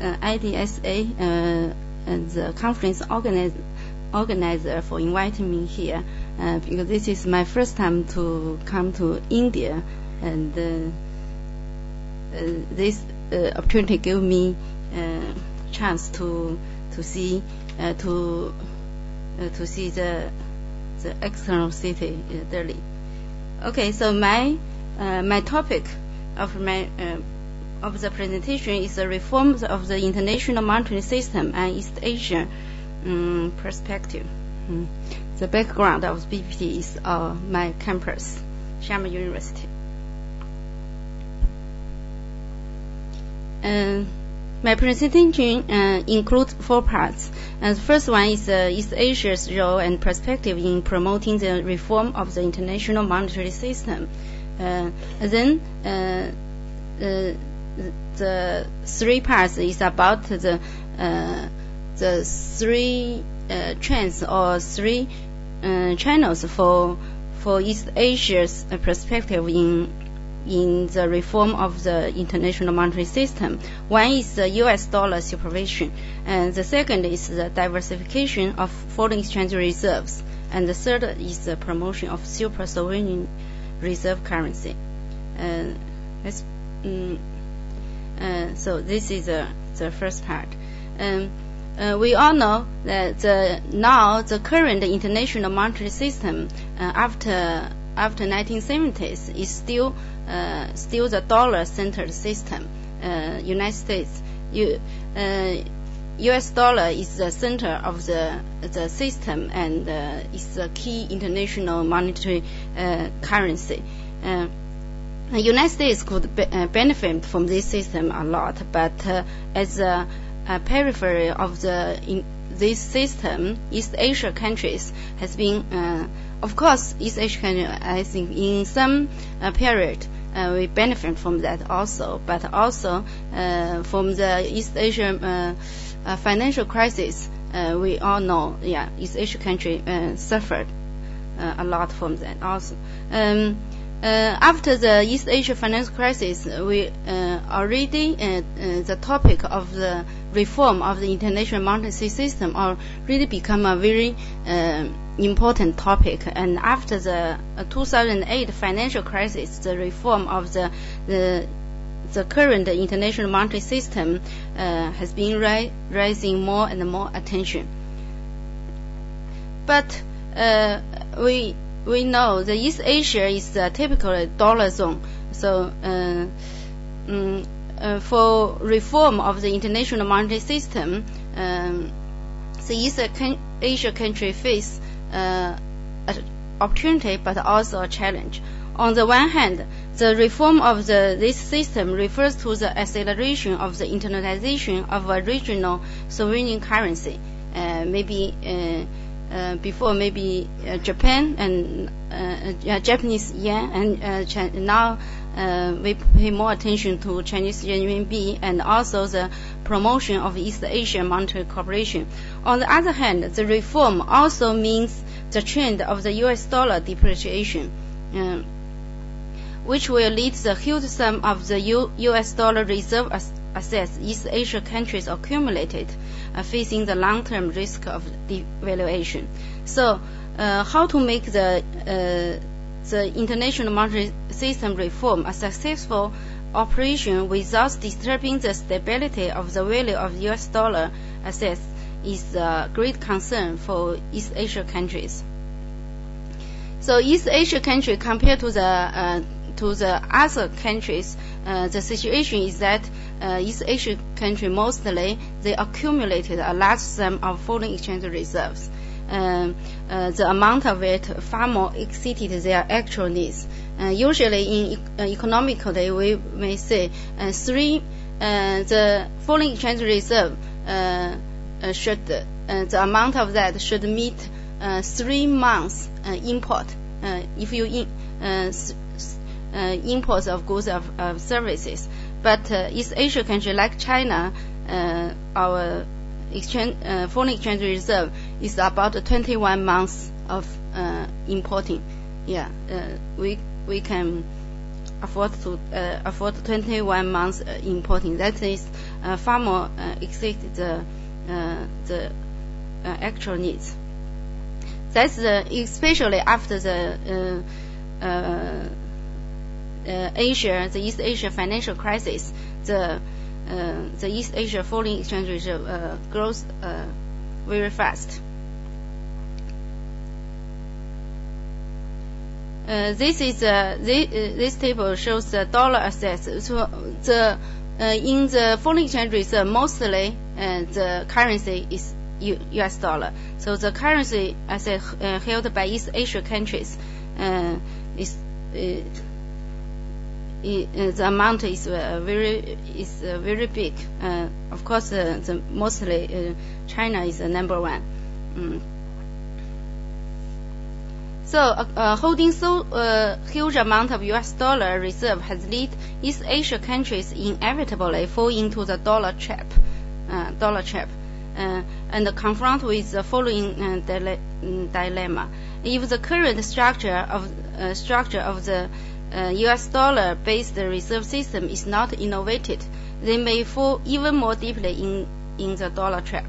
IDSA, and the conference organizer for inviting me here, because this is my first time to come to India, and this opportunity gave me chance to see the external city, Delhi. Okay, so my topic of the presentation is the reforms of the international monetary system and East Asia perspective. The background of BPT is my campus, Sharma University. My presentation includes 4 parts. And the first one is East Asia's role and perspective in promoting the reform of the international monetary system. Then the 3 parts is about the 3 trends or 3 channels for East Asia's perspective in the reform of the international monetary system. One is the US dollar supervision, and the second is the diversification of foreign exchange reserves, and the third is the promotion of super sovereign reserve currency. So this is the first part. We all know that now the current international monetary system after 1970s is still the dollar-centered system. United States, U.S. dollar is the center of the system and is the key international monetary currency. The United States could benefit from this system a lot, but as a periphery of this system, East Asia countries has been, of course, East Asia countries, I think in some period we benefit from that also, but also from the East Asia financial crisis, we all know, East Asia country suffered a lot from that also. After the East Asia financial crisis, we already the topic of the reform of the international monetary system already become a very important topic. And after the 2008 financial crisis, the reform of the current international monetary system has been raising more and more attention. But we know the East Asia is a typical dollar zone. So for reform of the international monetary system, the East Asia country face an opportunity but also a challenge. On the one hand, the reform of this system refers to the acceleration of the internalization of a regional sovereign currency. Before Japan and Japanese yen, and now we pay more attention to Chinese renminbi and also the promotion of East Asia monetary cooperation. On the other hand, the reform also means the trend of the US dollar depreciation, which will lead the huge sum of the US dollar reserve assets East Asia countries accumulated, facing the long-term risk of devaluation. So, how to make the international monetary system reform a successful operation without disturbing the stability of the value of US dollar assets is a great concern for East Asia countries. So, East Asia countries compared to the other countries, the situation is that East Asia countries mostly they accumulated a large sum of foreign exchange reserves. The amount of it far more exceeded their actual needs. Usually, in economically, we may say the foreign exchange reserve should the amount of that should meet 3 months import. If you imports of goods of services, but East Asia country like China, our foreign exchange reserve is about 21 months of importing. We can afford 21 months importing. That is far more exceed the actual needs. That's especially after the East Asia financial crisis, the East Asia foreign exchange reserve grows very fast. This table shows the dollar assets. So in the foreign exchange reserve, mostly the currency is U.S. dollar. So the currency asset held by East Asia countries is the amount is very big. Of course, the mostly China is the number one. So holding so huge amount of U.S. dollar reserve has led East Asia countries inevitably fall into the dollar trap, and confront with the following dilemma: if the current structure of the U.S. dollar-based reserve system is not innovated, they may fall even more deeply in the dollar trap.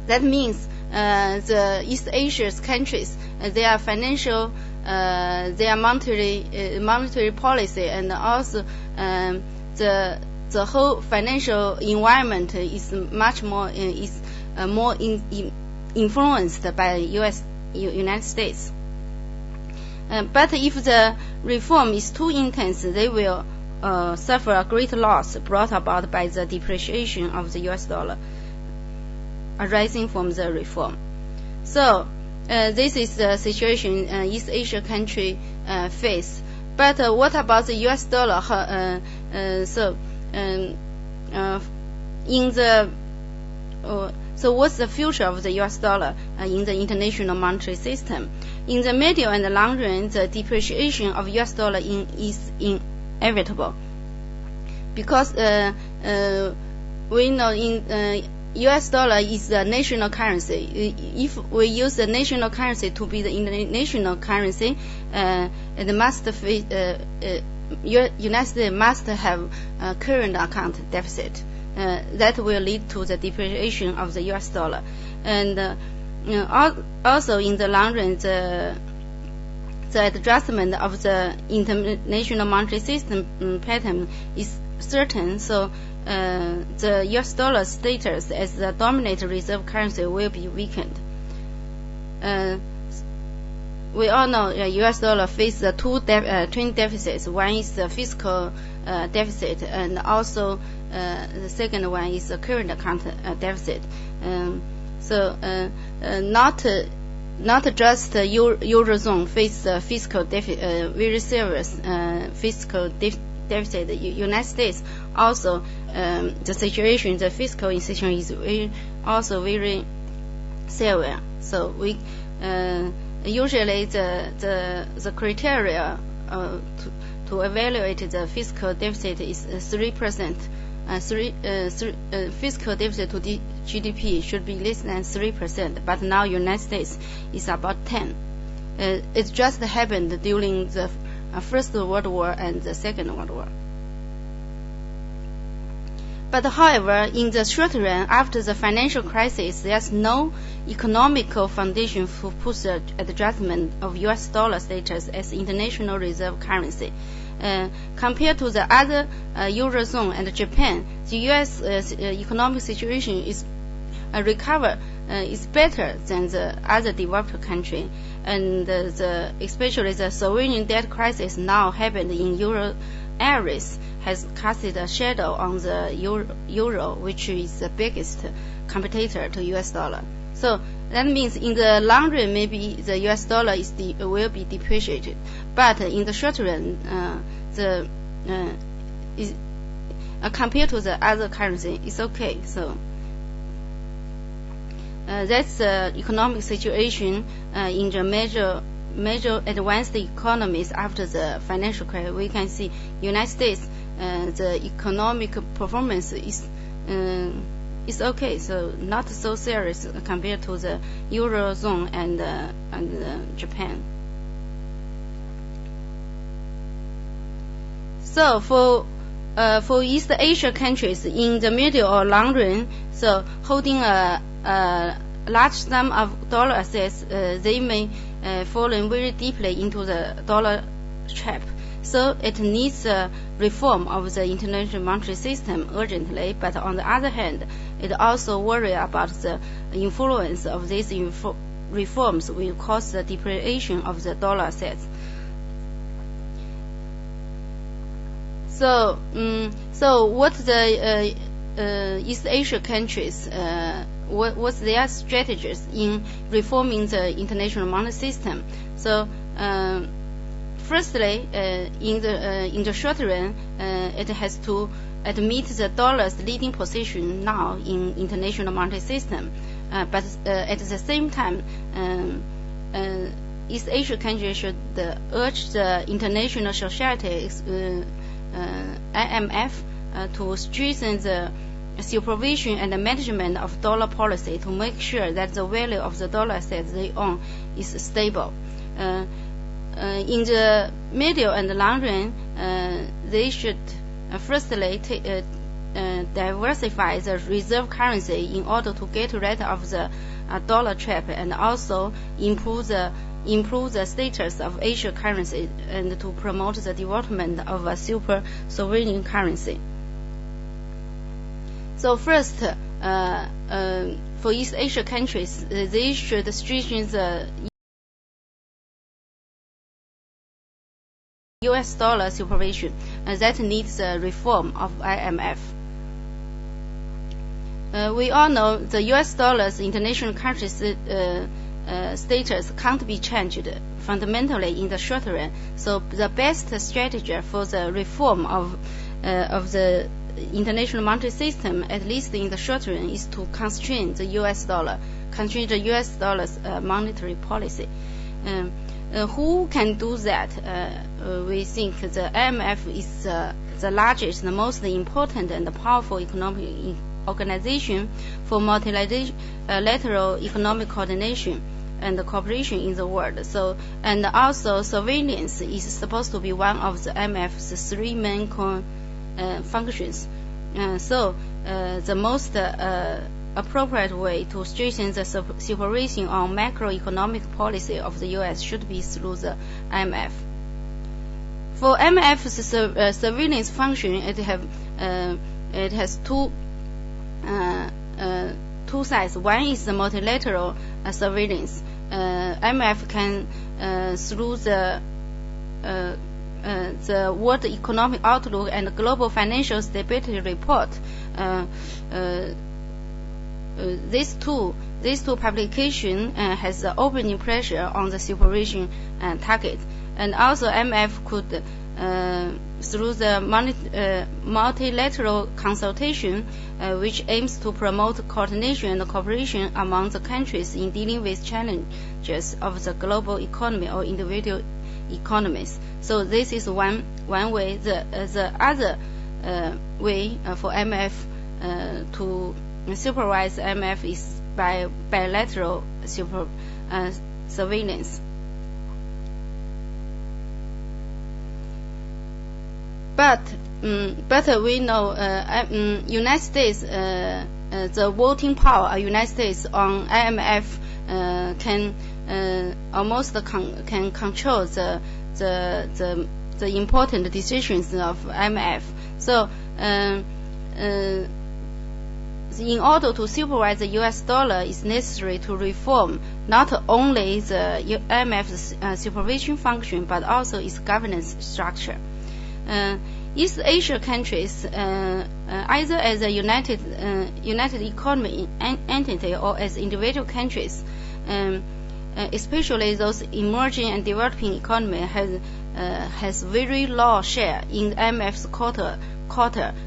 That means the East Asia's countries, their financial, their monetary policy, and also the whole financial environment is much more influenced by United States. But if the reform is too intense, they will suffer a great loss brought about by the depreciation of the U.S. dollar arising from the reform. So this is the situation East Asia country face. But what about the U.S. dollar? So what's the future of the U.S. dollar in the international monetary system? In the medium and the long run, the depreciation of U.S. dollar is inevitable, because we know in U.S. dollar is the national currency. If we use the national currency to be the international currency, it must United States must have a current account deficit. That will lead to the depreciation of the U.S. dollar. And also in the long run, the adjustment of the international monetary system pattern is certain. So the U.S. dollar status as the dominant reserve currency will be weakened. We all know U.S. dollar faces two twin deficits. One is the fiscal deficit, and also the second one is the current account deficit. So not just the Eurozone face the fiscal deficit, very serious fiscal deficit. The United States also the situation, the fiscal situation is also very severe. So we usually the criteria to evaluate the fiscal deficit is 3%. Fiscal deficit to GDP should be less than 3%, but now United States is about 10%. It just happened during the First World War and the Second World War. But however, in the short run, after the financial crisis, there's no economical foundation to push the adjustment of U.S. dollar status as international reserve currency. Compared to the other Eurozone and Japan, the U.S. Economic situation is is better than the other developed country, and especially the sovereign debt crisis now happened in Euro areas has casted a shadow on the euro, which is the biggest competitor to U.S. dollar. So that means in the long run, maybe the U.S. dollar will be depreciated, but in the short run, compared to the other currency, it's okay. So that's the economic situation in the major advanced economies after the financial crisis. We can see United States, the economic performance is okay, so not so serious compared to the Eurozone and Japan. So for East Asia countries in the middle or long run, so holding a large sum of dollar assets, they may fall very deeply into the dollar trap. So it needs a reform of the international monetary system urgently, but on the other hand, it also worries about the influence of these reforms will cause the depreciation of the dollar assets. So what the East Asia countries, what's their strategies in reforming the international monetary system? So firstly, in the short run, it has to admit the dollar's leading position now in international monetary system, but at the same time, East Asia countries should urge the international society, IMF, to strengthen the supervision and the management of dollar policy to make sure that the value of the dollar assets they own is stable. In the middle and long run, they should firstly diversify the reserve currency in order to get rid of the dollar trap, and also improve the status of Asia currency and to promote the development of a super sovereign currency. So first, for East Asia countries, they should strengthen the US dollar supervision, that needs a reform of IMF. We all know the US dollar's international currency status can't be changed fundamentally in the short run. So the best strategy for the reform of the international monetary system, at least in the short run, is to constrain the US dollar's monetary policy. Who can do that? We think the IMF is the largest, the most important and powerful economic organization for multilateral economic coordination and cooperation in the world. So, and also surveillance is supposed to be one of the IMF's three main functions. So the most appropriate way to strengthen the supervision on macroeconomic policy of the U.S. should be through the IMF. For IMF's surveillance function, it has two sides. One is the multilateral surveillance. IMF can through the World Economic Outlook and Global Financial Stability Report. These two publications has the opening pressure on the supervision target, and also IMF could through the multilateral consultation, which aims to promote coordination and cooperation among the countries in dealing with challenges of the global economy or individual economies. So this is one way. The other way for IMF to supervise IMF is by bilateral surveillance. But we know United States, the voting power of United States on IMF can almost can control the important decisions of IMF. So in order to supervise the US dollar, it's necessary to reform not only the IMF's supervision function, but also its governance structure. East Asia countries, either as a united economy entity or as individual countries, especially those emerging and developing economies, has very low share in IMF's quota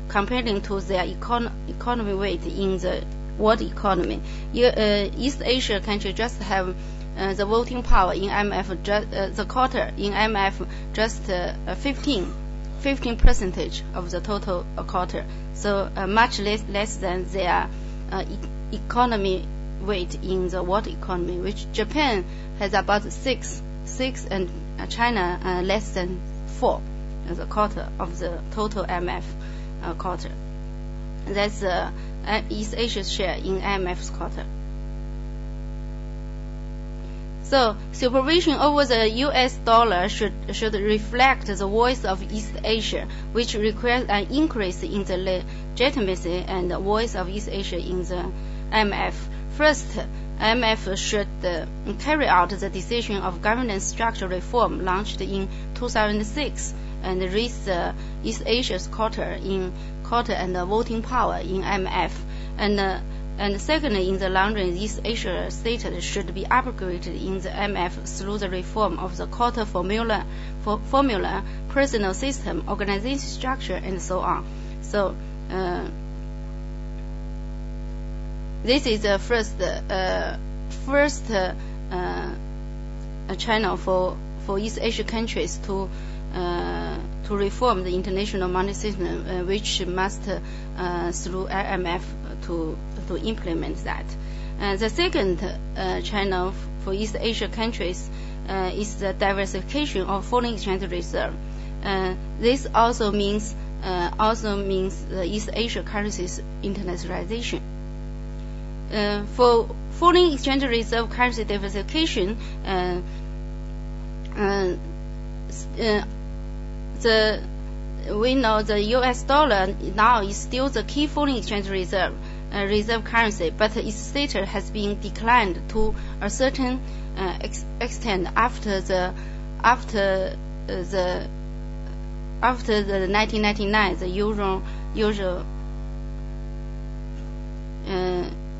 comparing to their economy weight in the world economy. East Asia countries just have the voting power in IMF, the quota in IMF just 15% of the total quota, so much less than their economy weight in the world economy, which Japan has about 6, and China less than 4. the quarter of the total IMF quarter. That's East Asia's share in IMF's quarter. So supervision over the U.S. dollar should reflect the voice of East Asia, which requires an increase in the legitimacy and the voice of East Asia in the IMF. First, IMF should carry out the decision of governance structure reform launched in 2006 and raise East Asia's quarter and voting power in IMF. And secondly, in the long run, East Asia status should be upgraded in the IMF through the reform of the quarter formula, personal system, organization structure, and so on. So this is the first channel for East Asia countries to reform the international money system, which must through IMF to implement that. The second channel for East Asia countries is the diversification of foreign exchange reserve. This also means the East Asia currencies internationalization. For foreign exchange reserve currency diversification, we know the U.S. dollar now is still the key foreign exchange reserve currency, but its status has been declined to a certain extent after the 1999 the euro.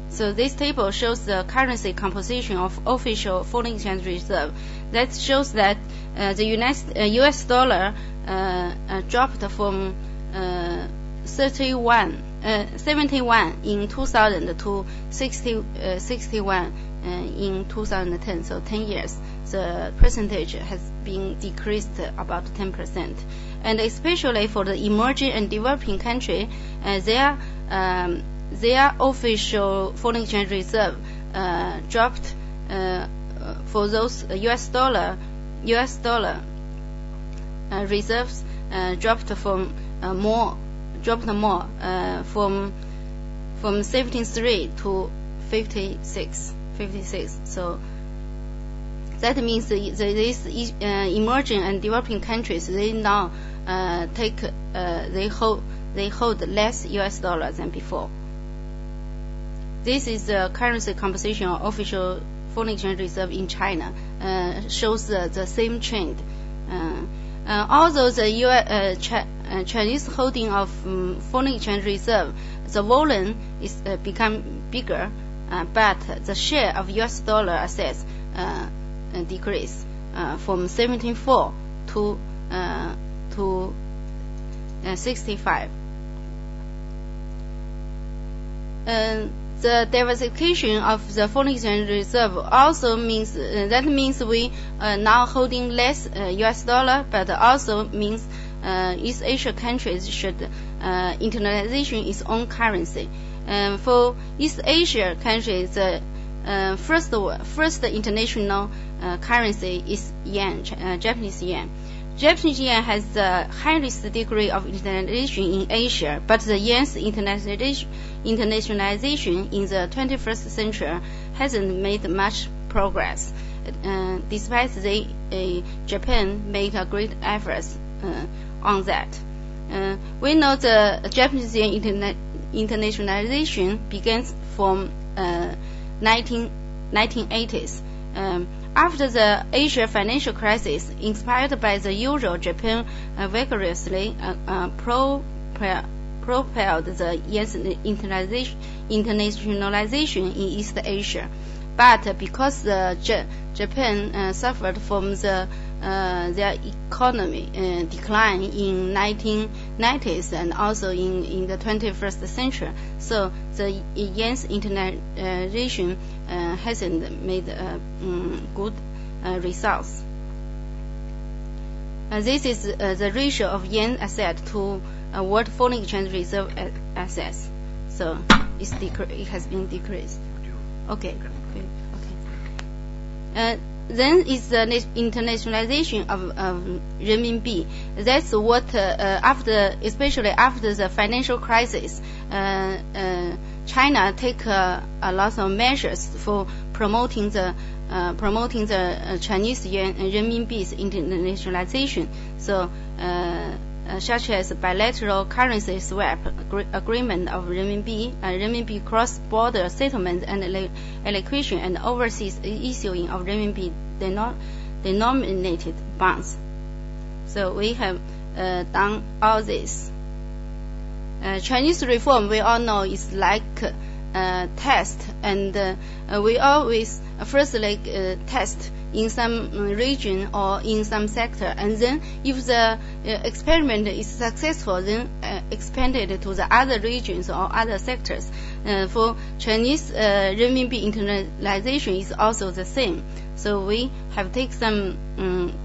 So this table shows the currency composition of official foreign exchange reserve. That shows that the U.S. dollar dropped from 71 in 2000 to 61 in 2010. So 10 years, the percentage has been decreased about 10%. And especially for the emerging and developing country, their official foreign exchange reserve dropped for those U.S. dollar reserves dropped more from 73 to 56. So that means these emerging and developing countries, they now they hold less U.S. dollars than before. This is the currency composition of official foreign exchange reserve in China. Shows the same trend. Although the Chinese holding of foreign exchange reserve, the volume is become bigger, but the share of U.S. dollar assets decreased from 74 to 65. The diversification of the foreign exchange reserve also means that means we now holding less U.S. dollar, but also means East Asia countries should internationalization its own currency. For East Asia countries, the first international currency is yen, Japanese yen. Japanese yen has the highest degree of internationalization in Asia, but the yen's internationalization in the 21st century hasn't made much progress. Despite Japan made a great effort on that. We know the Japanese yen internationalization begins from 1980s. After the Asia financial crisis, inspired by the euro, Japan vigorously propelled the yen's internationalization in East Asia. But because Japan suffered from their economy decline in 1990s and also in the 21st century, so the yen's internationalization hasn't made good results. This is the ratio of yen asset to world foreign exchange reserve assets. So it has been decreased. Okay. then is the internationalization of renminbi. That's what especially after the financial crisis, China take a lot of measures for promoting the Chinese yuan and renminbi's internationalization. So such as bilateral currency swap agreement of renminbi cross-border settlement and allocation, and overseas issuing of renminbi denominated bonds. So we have done all this. Chinese reform, we all know, is like test, and we always first test in some region or in some sector, and then if the experiment is successful, then expanded to the other regions or other sectors. For Chinese renminbi internationalization is also the same. So we have taken some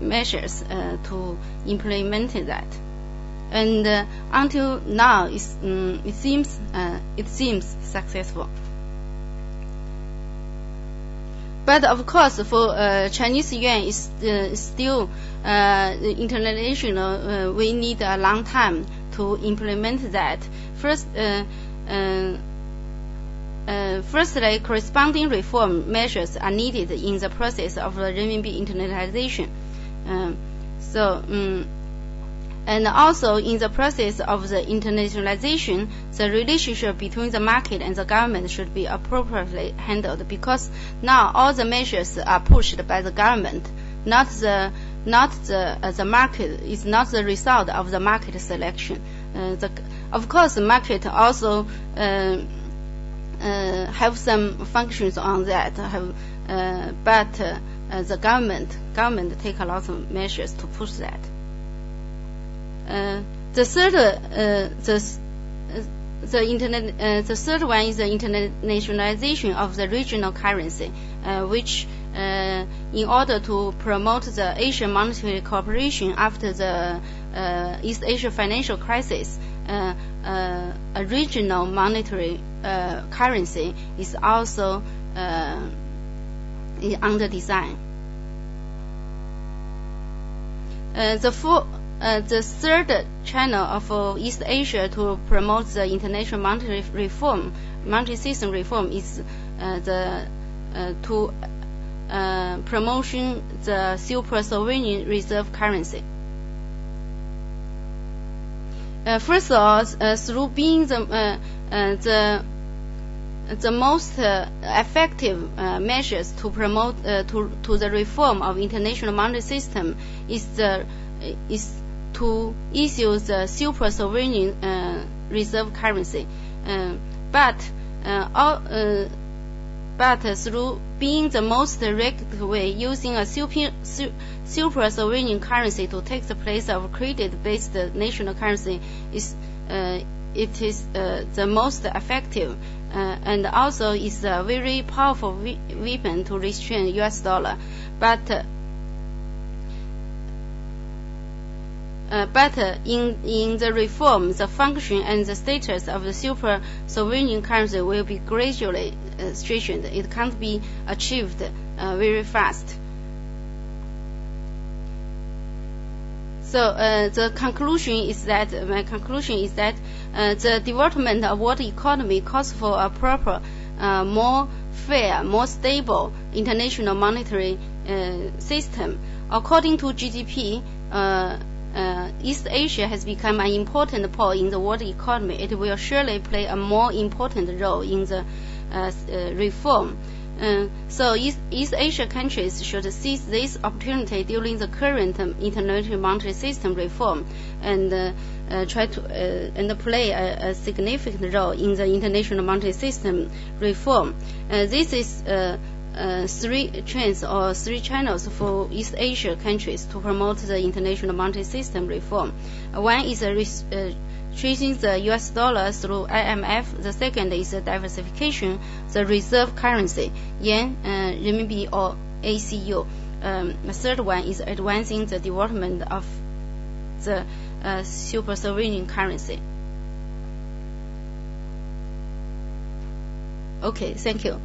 measures to implement that. And until now, it seems successful. But of course, for Chinese yuan is still international. We need a long time to implement that. Firstly, corresponding reform measures are needed in the process of the renminbi internationalization. And also in the process of the internationalization, the relationship between the market and the government should be appropriately handled, because now all the measures are pushed by the government, not the market. Is not the result of the market selection. Of course, the market also have some functions on that. But the government take a lot of measures to push that. The third one is the internationalization of the regional currency, which in order to promote the Asian monetary cooperation after the East Asia financial crisis, a regional monetary currency is also under design. The third channel of East Asia to promote the international monetary system reform is to promotion the super sovereign reserve currency. First of all, through being the most effective measures to promote to the reform of international monetary system is to issue the super sovereign reserve currency, but through being the most direct way, using a super sovereign currency to take the place of credit-based national currency is the most effective, and also is a very powerful weapon to restrain U.S. dollar. But in the reform, the function and the status of the super sovereign currency will be gradually strengthened. It can't be achieved very fast. So my conclusion is that the development of world economy calls for a proper, more fair, more stable international monetary system. According to GDP, East Asia has become an important pole in the world economy. It will surely play a more important role in the reform. So East Asia countries should seize this opportunity during the current international monetary system reform and try to and play a significant role in the international monetary system reform. This is three trends or three channels for East Asia countries to promote the international monetary system reform. One is tracing the U.S. dollar through IMF. The second is diversification, the reserve currency, yen, renminbi, or ACU. The third one is advancing the development of the super sovereign currency. Okay, thank you.